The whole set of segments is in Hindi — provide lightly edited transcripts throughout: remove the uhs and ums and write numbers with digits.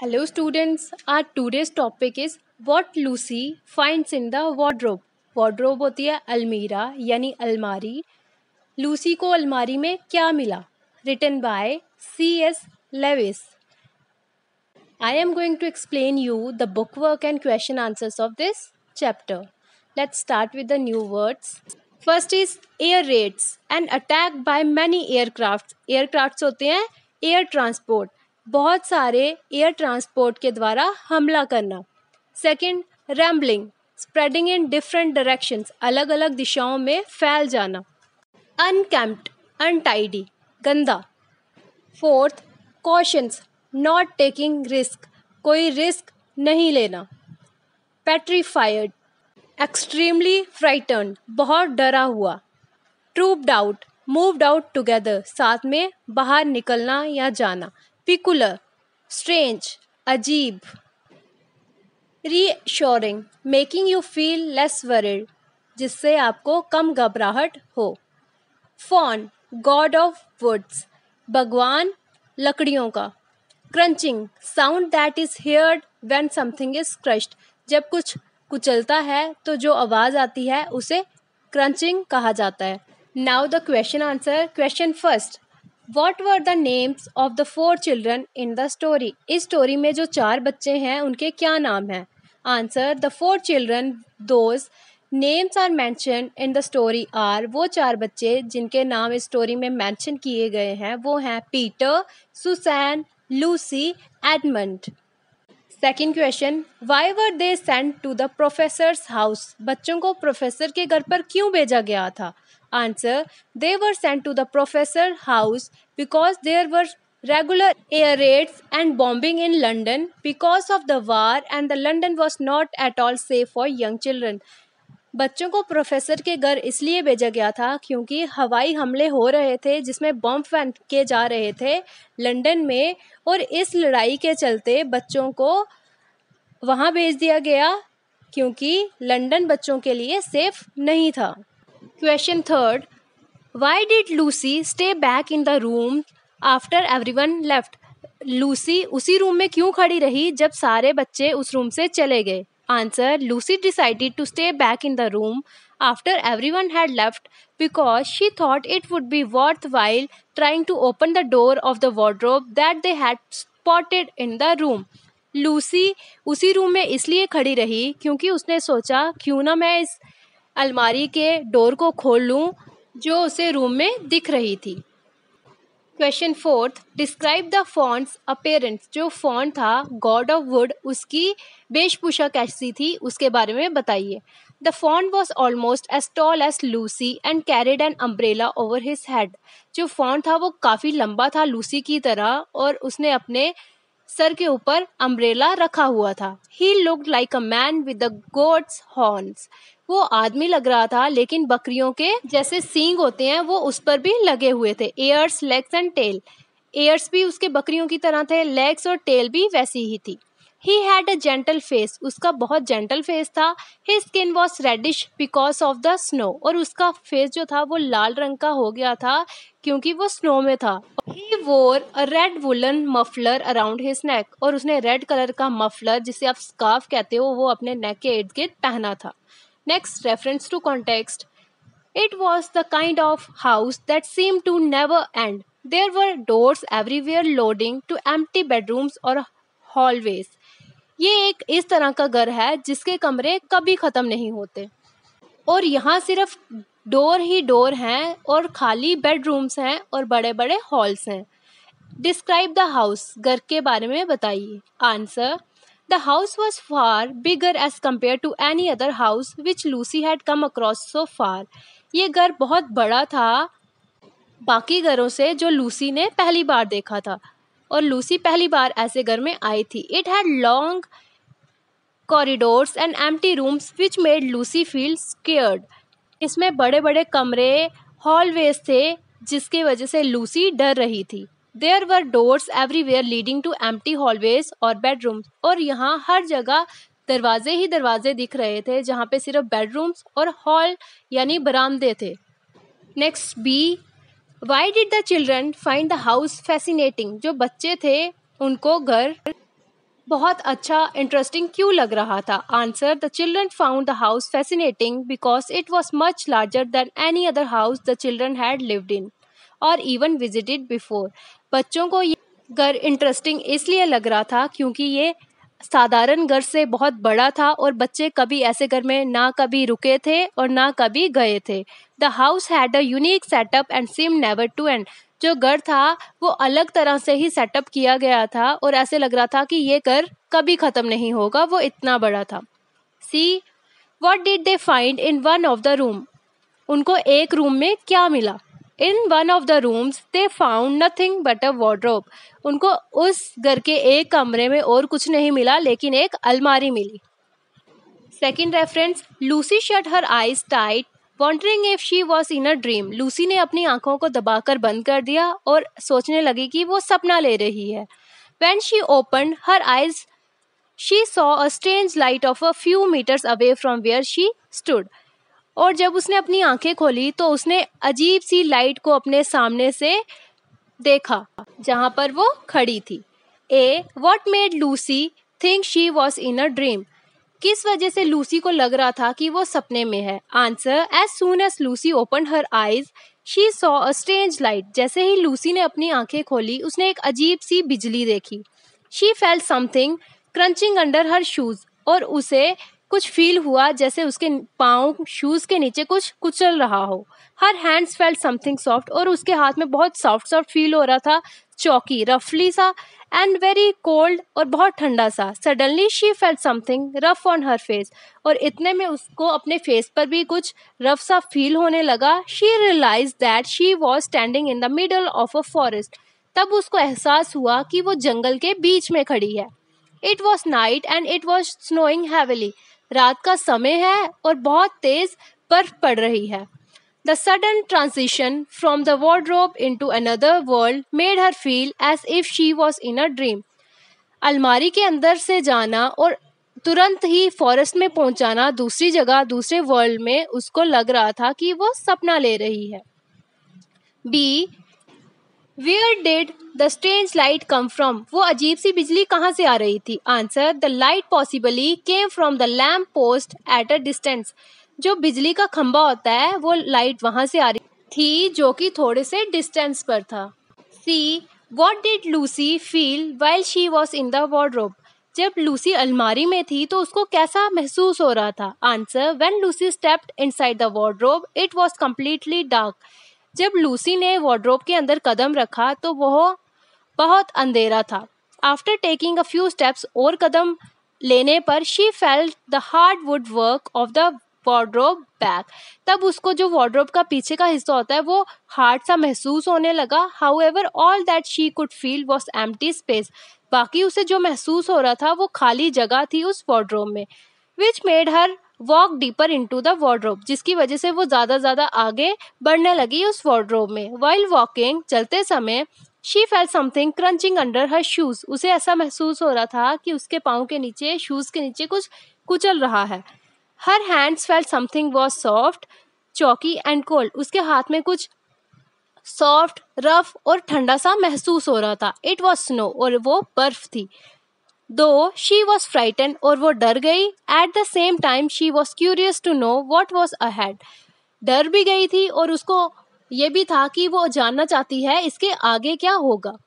Hello students, our today's topic is what Lucy finds in the wardrobe. Wardrobe होती है अलमीरा यानी अलमारी. लूसी को अलमारी में क्या मिला? Written by C.S. Lewis. I am going to explain you the bookwork and question answers of this chapter. Let's start with the new words. First is air raids, an attack by many aircrafts. Aircrafts होते हैं एयर ट्रांसपोर्ट, बहुत सारे एयर ट्रांसपोर्ट के द्वारा हमला करना. Second, rambling, spreading in different directions, अलग अलग दिशाओं में फैल जाना. अनकेम्प्ड, अनटाइडी, गंदा. Fourth, cautions, not taking risk, कोई रिस्क नहीं लेना. पेट्रीफाइड, एक्सट्रीमली फ्राइटन्ड, बहुत डरा हुआ. ट्रूप्ड आउट, मूव्ड आउट टुगेदर, साथ में बाहर निकलना या जाना. पिकुलर, स्ट्रेंज, अजीब. Reassuring, making you feel less worried, जिससे आपको कम घबराहट हो. फॉन, गॉड ऑफ वुड्स, भगवान लकड़ियों का. Crunching, sound that is heard when something is crushed, जब कुछ कुचलता है तो जो आवाज आती है उसे क्रंचिंग कहा जाता है. Now the question answer. Question first, What were the names of the 4 children in the story? इस स्टोरी में जो 4 बच्चे हैं उनके क्या नाम हैं? Answer, the 4 children, those names are mentioned in the story are, वो 4 बच्चे जिनके नाम इस स्टोरी में मेंशन किए गए हैं वो हैं Peter, Susan, Lucy, Edmund. Second question, why were they sent to the professor's house? बच्चों को प्रोफेसर के घर पर क्यों भेजा गया था? Answer, they were sent to the professor house because there were regular air raids and bombing in London because of the war and the London was not at all safe for young children. बच्चों को प्रोफेसर के घर इसलिए भेजा गया था क्योंकि हवाई हमले हो रहे थे जिसमें बम फेंके जा रहे थे लंदन में, और इस लड़ाई के चलते बच्चों को वहाँ भेज दिया गया क्योंकि लंदन बच्चों के लिए सेफ नहीं था. Question third, why did Lucy stay back in the room after everyone left? Lucy उसी रूम में क्यों खड़ी रही जब सारे बच्चे उस रूम से चले गए? Answer, Lucy decided to stay back in the room after everyone had left because she thought it would be worthwhile trying to open the door of the wardrobe that they had spotted in the room. Lucy उसी रूम में इसलिए खड़ी रही क्योंकि उसने सोचा क्यों ना मैं इस अलमारी के डोर को खोल लूं जो उसे रूम में दिख रही थी. Question fourth, describe the faun's appearance. जो फॉन्ट था गॉड ऑफ वुड उसकी वेशभूषा कैसी थी उसके बारे में बताइए. The faun was almost as tall as Lucy and carried an umbrella over his head. जो फॉन्ट था वो काफ़ी लंबा था लूसी की तरह और उसने अपने सर के ऊपर अम्ब्रेला रखा हुआ था. He looked like a man with the goats horns. वो आदमी लग रहा था लेकिन बकरियों के जैसे सींग होते हैं वो उस पर भी लगे हुए थे. Ears, legs and tail. Ears भी उसके बकरियों की तरह थे, लेग्स और टेल भी वैसी ही थी. He had a gentle face. उसका बहुत जेंटल फेस था. His skin was reddish because of the snow. और उसका फेस जो था वो लाल रंग का हो गया था क्योंकि वो स्नो में था. He wore a red woollen muffler around his neck. और उसने रेड कलर का मफलर जिसे आप स्कार्फ कहते हो वो अपने नेक के इर्द गिर्द पहना था. Next, reference to context. It was the kind of house that seemed to never end. There were doors everywhere loading to empty bedrooms or hallways. ये एक इस तरह का घर है जिसके कमरे कभी ख़त्म नहीं होते और यहाँ सिर्फ डोर ही डोर हैं और खाली बेडरूम्स हैं और बड़े बड़े हॉल्स हैं. Describe the house. घर के बारे में बताइए. Answer, The house was far bigger as compared to any other house which Lucy had come across so far. ये घर बहुत बड़ा था बाकी घरों से जो लूसी ने पहली बार देखा था और लूसी पहली बार ऐसे घर में आई थी. It had long corridors and empty rooms which made Lucy feel scared. इसमें बड़े बड़े कमरे, हॉलवेज थे जिसकी वजह से लूसी डर रही थी. There were doors everywhere leading to empty hallways or bedrooms. और यहाँ हर जगह दरवाजे ही दरवाजे दिख रहे थे जहाँ पे सिर्फ बेडरूम्स और हॉल यानी बरामदे थे. Next B, why did the children find the house fascinating. जो बच्चे थे उनको घर बहुत अच्छा इंटरेस्टिंग क्यों लग रहा था? Answer, the children found the house fascinating because it was much larger than any other house the children had lived in और इवन विजिटेड बिफोर। बच्चों को ये घर इंटरेस्टिंग इसलिए लग रहा था क्योंकि ये साधारण घर से बहुत बड़ा था और बच्चे कभी ऐसे घर में ना कभी रुके थे और ना कभी गए थे। The house had a unique setup and seem never to end. जो घर था वो अलग तरह से ही सेटअप किया गया था और ऐसे लग रहा था कि ये घर कभी ख़त्म नहीं होगा, वो इतना बड़ा था। See what did they find in one of the room. उनको एक रूम में क्या मिला? In one of the rooms they found nothing but a wardrobe. उनको उस घर के एक कमरे में और कुछ नहीं मिला लेकिन एक अलमारी मिली। Second reference, Lucy shut her eyes tight wondering if she was in a dream. Lucy ने अपनी आंखों को दबाकर बंद कर दिया और सोचने लगी कि वो सपना ले रही है। When she opened her eyes, she saw a strange light of a few meters away from where she stood. और जब उसने अपनी आंखें खोली तो उसने अजीब सी लाइट को अपने सामने से देखा जहां पर वो खड़ी थी। A what made Lucy think she was in a dream. किस वजह से लूसी को लग रहा था कि वो सपने में है? Answer, as soon as Lucy open her eyes she saw a strange light. जैसे ही लूसी ने अपनी आंखें खोली उसने एक अजीब सी बिजली देखी। She felt something crunching under her shoes. और उसे कुछ फील हुआ जैसे उसके पाँव शूज के नीचे कुछ कुचल रहा हो। हर हैंड्स फेल्ट समथिंग सॉफ्ट। और उसके हाथ में बहुत सॉफ्ट सॉफ्ट फील हो रहा था, चौकी रफली सा एंड वेरी कोल्ड और बहुत ठंडा सा। Suddenly she felt something rough on her face. और इतने में उसको अपने फेस पर भी कुछ रफ सा फील होने लगा। She realize that she was standing in the middle of a forest. तब उसको एहसास हुआ कि वो जंगल के बीच में खड़ी है। It was night and it was snowing heavily. रात का समय है और बहुत तेज बर्फ पड़ रही है। The sudden transition from the wardrobe into another world made her feel as if she was in a dream. अलमारी के अंदर से जाना और तुरंत ही फॉरेस्ट में पहुंचाना, दूसरी जगह दूसरे वर्ल्ड में, उसको लग रहा था कि वो सपना ले रही है। B where did the strange light come from. वो अजीब सी बिजली कहाँ से आ रही थी? Answer, the light possibly came from the lamp post at a distance. जो बिजली का खंबा होता है वो लाइट वहां से आ रही थी जो कि थोड़े से डिस्टेंस पर था। See what did Lucy feel while she was in the wardrobe. जब लूसी अलमारी में थी तो उसको कैसा महसूस हो रहा था? Answer, when Lucy stepped inside the wardrobe it was completely dark. जब लूसी ने वार्डरोब के अंदर कदम रखा तो वह बहुत अंधेरा था। After taking a few steps और कदम लेने पर she felt the hard would work of the wardrobe back. तब उसको जो वार्डरोब का पीछे का हिस्सा होता है वो हार्ड सा महसूस होने लगा। However all that she could feel was empty space. बाकी उसे जो महसूस हो रहा था वो खाली जगह थी उस वार्डरोब में। Which made her walk deeper into the wardrobe. जिसकी वजह से वो ज़्यादा आगे बढ़ने लगी उस वार्डरोब में। वाइल वॉकिंग, चलते समय, she felt something crunching under her shoes. उसे ऐसा महसूस हो रहा था कि उसके पाँव के नीचे, शूज के नीचे कुछ कुचल रहा है। Her hands felt something was soft chalky and cold. उसके हाथ में कुछ सॉफ्ट, रफ और ठंडा सा महसूस हो रहा था। इट वॉज स्नो, और वो बर्फ थी। दो शी वॉज फ्राइटन, और वो डर गई। At the same time she was curious to know what was ahead. डर भी गई थी और उसको ये भी था कि वो जानना चाहती है इसके आगे क्या होगा।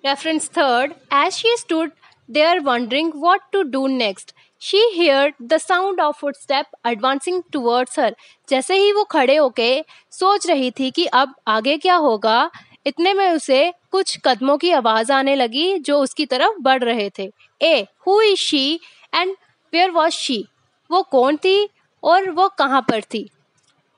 Reference third, as she stood there wondering what to do next she heard the sound of footstep advancing towards her. जैसे ही वो खड़े होके सोच रही थी कि अब आगे क्या होगा, इतने में उसे कुछ कदमों की आवाज आने लगी जो उसकी तरफ बढ़ रहे थे। A who is she and where was she. वो कौन थी और वो कहाँ पर थी?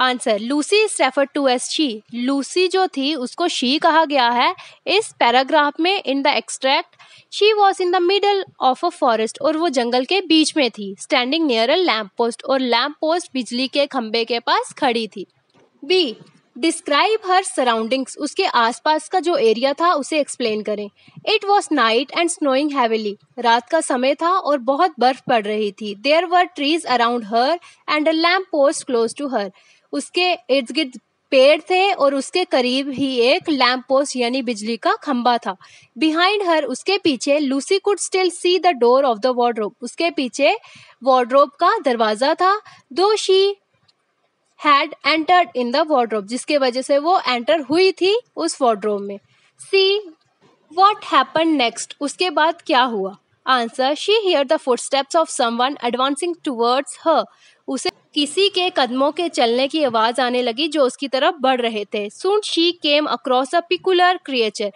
Answer, Lucy is referred to as she. Lucy जो थी उसको शी कहा गया है इस पैराग्राफ में। In the extract, she was in the middle of a forest. और वो जंगल के बीच में थी। Standing near a lamp post, और लैम्प पोस्ट बिजली के खंबे के पास खड़ी थी। Be describe her surroundings. उसके आसपास का जो एरिया था उसे एक्सप्लेन करें। It was night and snowing heavily. रात का समय था और बहुत बर्फ पड़ रही थी। There were trees around her and a lamp post close to her. उसके इर्द गिर्द पेड़ थे और उसके करीब ही एक लैंप पोस्ट यानी बिजली का खंबा था। बिहाइंड हर, उसके पीछे, Lucy could still see the door of the wardrobe, उसके पीछे वार्डरोब का दरवाजा था। दो she had entered in the wardrobe, जिसके वजह से वो एंटर हुई थी उस वार्डरोब में। सी व्हाट हैपेंड नेक्स्ट, उसके बाद क्या हुआ? Answer, she here the footsteps of someone advancing towards हर, उसे किसी के कदमों के चलने की आवाज आने लगी जो उसकी तरफ बढ़ रहे थे। Soon she came across a peculiar creature,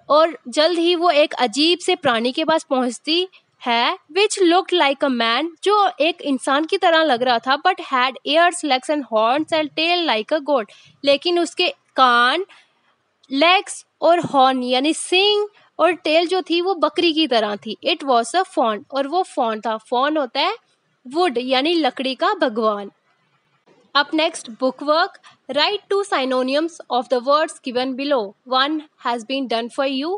और जल्द ही वो एक अजीब से प्राणी के पास पहुंचती है। विच लुक्ड लाइक अ मैन, जो एक इंसान की तरह लग रहा था, but had ears, legs and horns and tail like a goat, लेकिन उसके कान, लेग्स और हॉर्न यानी सिंग और टेल जो थी वो बकरी की तरह थी। इट वॉज अ फॉन, और वो फॉन था। फॉन होता है वुड यानी लकड़ी का भगवान। Up next, bookwork. Write two synonyms of the words given below. One has been done for you.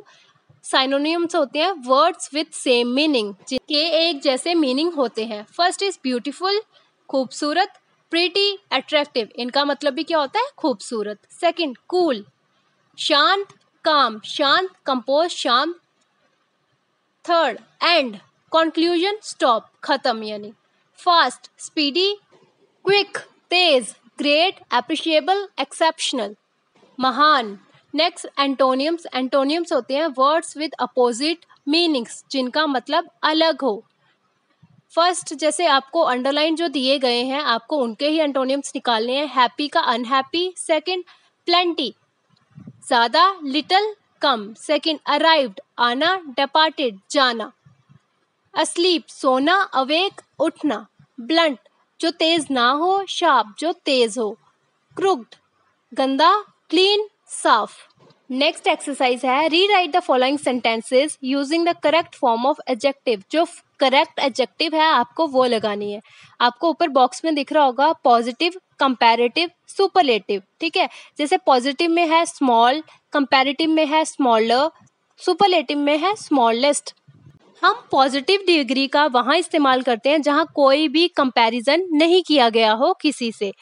Synonyms होते हैं words with same meaning, जिनके एक जैसे मीनिंग होते हैं। फर्स्ट इज ब्यूटीफुल, खूबसूरत, प्रीटी, अट्रैक्टिव, इनका मतलब भी क्या होता है? खूबसूरत। सेकंड, कूल, शांत, काम, शांत, कंपोज, शांत। थर्ड, एंड, कंक्लूजन, स्टॉप, खत्म यानी। फास्ट, स्पीडी, क्विक, तेज, ग्रेट, एप्रिशिएबल, एक्सेप्शनल, महान। नेक्स्ट, एंटोनियम्स। एंटोनियम्स होते हैं वर्ड्स विद अपोजिट मीनिंग्स, जिनका मतलब अलग हो। फर्स्ट, जैसे आपको अंडरलाइन जो दिए गए हैं, आपको उनके ही एंटोनियम्स निकालने हैं। हैप्पी का अनहैप्पी। सेकंड, प्लेंटी, ज्यादा, लिटिल, कम। सेकंड, अराइव्ड, आना, डिपार्टेड, जाना। अस्लीप, सोना, अवेक, उठना। ब्लंट, जो तेज ना हो, शार्प, जो तेज हो। क्रुक्ड, गंदा, क्लीन, साफ। नेक्स्ट एक्सरसाइज है, rewrite the following sentences using the correct form of adjective. जो करेक्ट एडजेक्टिव है आपको वो लगानी है। आपको ऊपर बॉक्स में दिख रहा होगा पॉजिटिव, कंपैरेटिव, सुपरलेटिव। ठीक है, जैसे पॉजिटिव में है स्मॉल, कंपैरेटिव में है स्मॉलर, सुपरलेटिव में है स्मॉलेस्ट। हम पॉजिटिव डिग्री का वहाँ इस्तेमाल करते हैं जहाँ कोई भी कंपैरिजन नहीं किया गया हो किसी से,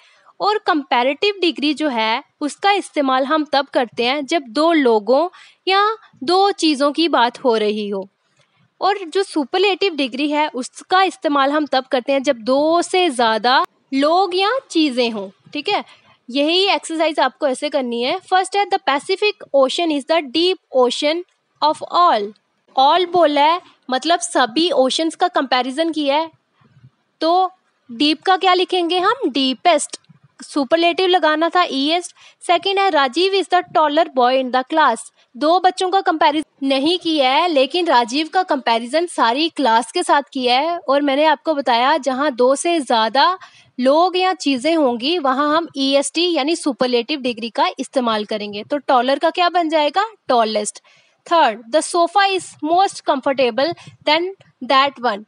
और कंपैरेटिव डिग्री जो है उसका इस्तेमाल हम तब करते हैं जब दो लोगों या दो चीज़ों की बात हो रही हो। और जो सुपरलेटिव डिग्री है उसका इस्तेमाल हम तब करते हैं जब दो से ज़्यादा लोग या चीज़ें हों। ठीक है, यही एक्सरसाइज आपको ऐसे करनी है। फर्स्ट है, the Pacific ocean is the deep ocean of all. All बोला है मतलब सभी ओशंस का कंपैरिजन किया है, तो डीप का क्या लिखेंगे हम? डीपेस्ट। सुपरलेटिव लगाना था ईएस्ट। सेकंड है, Rajiv is the taller boy in the class. दो बच्चों का कंपैरिजन नहीं किया है, लेकिन राजीव का कंपैरिजन सारी क्लास के साथ किया है। और मैंने आपको बताया जहां दो से ज्यादा लोग या चीजें होंगी वहां हम ईएसटी यानी सुपरलेटिव डिग्री का इस्तेमाल करेंगे। तो टॉलर का क्या बन जाएगा? Tallest. Third, the sofa is most comfortable than that one.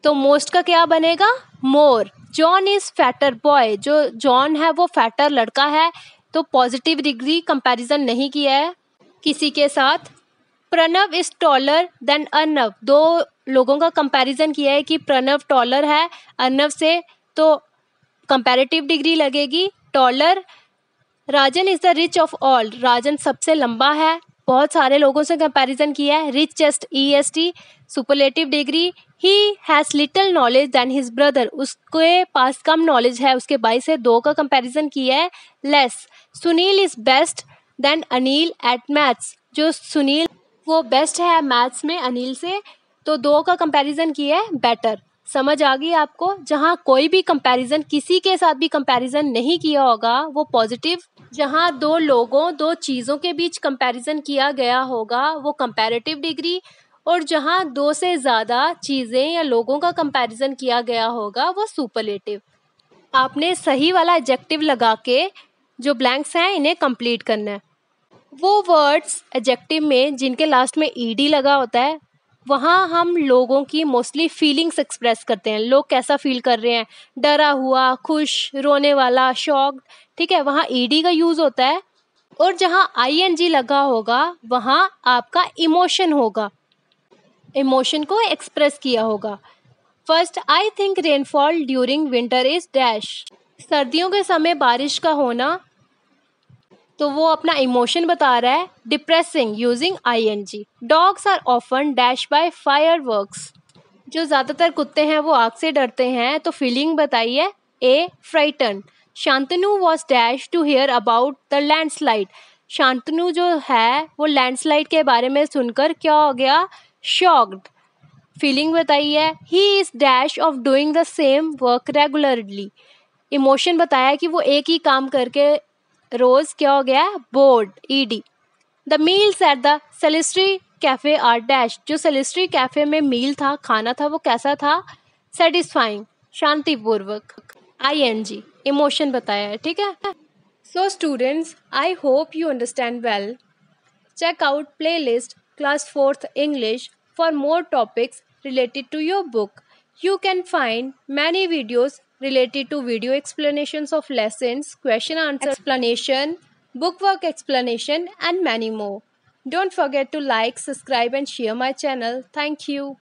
तो मोस्ट का क्या बनेगा? More. John is fatter boy, जो जॉन है वो फैटर लड़का है, तो पॉजिटिव डिग्री कंपैरिजन नहीं किया है किसी के साथ। Pranav is taller than Arnav, दो लोगों का कंपैरिजन किया है कि प्रणव टॉलर है अर्नव से, तो कंपैरेटिव डिग्री लगेगी taller. Rajan is the rich of all, Rajan सबसे लंबा है, बहुत सारे लोगों से कंपैरिजन किया है। Richest EST, superlative degree. He has little knowledge than his brother, उसके पास कम नॉलेज है उसके भाई से, दो का कंपैरिजन किया है। Less. Sunil is best than Anil at maths, जो सुनील वो बेस्ट है मैथ्स में अनिल से, तो दो का कंपैरिजन किया है बेटर। समझ आ गई आपको? जहाँ कोई भी कंपैरिजन किसी के साथ भी कंपैरिजन नहीं किया होगा वो पॉजिटिव, जहाँ दो लोगों दो चीज़ों के बीच कंपैरिजन किया गया होगा वो कंपैरेटिव डिग्री, और जहाँ दो से ज़्यादा चीज़ें या लोगों का कंपैरिजन किया गया होगा वो सुपरलेटिव। आपने सही वाला एडजेक्टिव लगा के जो ब्लैंक्स हैं इन्हें कंप्लीट करना है। वो वर्ड्स एडजेक्टिव में जिनके लास्ट में ईडी लगा होता है वहाँ हम लोगों की मोस्टली फीलिंग्स एक्सप्रेस करते हैं, लोग कैसा फील कर रहे हैं, डरा हुआ, खुश, रोने वाला, शॉक्ड। ठीक है, वहाँ ईडी का यूज़ होता है। और जहाँ आईएनजी लगा होगा वहाँ आपका इमोशन होगा, इमोशन को एक्सप्रेस किया होगा। First, I think rainfall during winter is dash. सर्दियों के समय बारिश का होना तो वो अपना इमोशन बता रहा है depressing using ING। Dogs are often dash by fireworks. जो ज़्यादातर कुत्ते हैं वो आग से डरते हैं, तो फीलिंग बताइए। A frighten. Shantanu was dash to hear about the landslide. Shantanu जो है वो लैंडस्लाइड के बारे में सुनकर क्या हो गया? शॉक्ड। फीलिंग बताइए। He is dash of doing the same work regularly. Emotion बताया कि वो एक ही काम करके रोज क्या हो गया? Bored. ED। The meals at the Celestry cafe are dash. जो सेलेस्ट्री कैफे में मील था, खाना था, वो कैसा था? सेटिस्फाइंग, शांतिपूर्वक। ING इमोशन बताया है, ठीक है। So students, I hope you understand well. Check out playlist Class 4th English for more topics related to your book. You can find many videos related to video explanations of lessons, question answer explanation, bookwork explanation, and many more. Don't forget to like, subscribe, and share my channel. Thank you.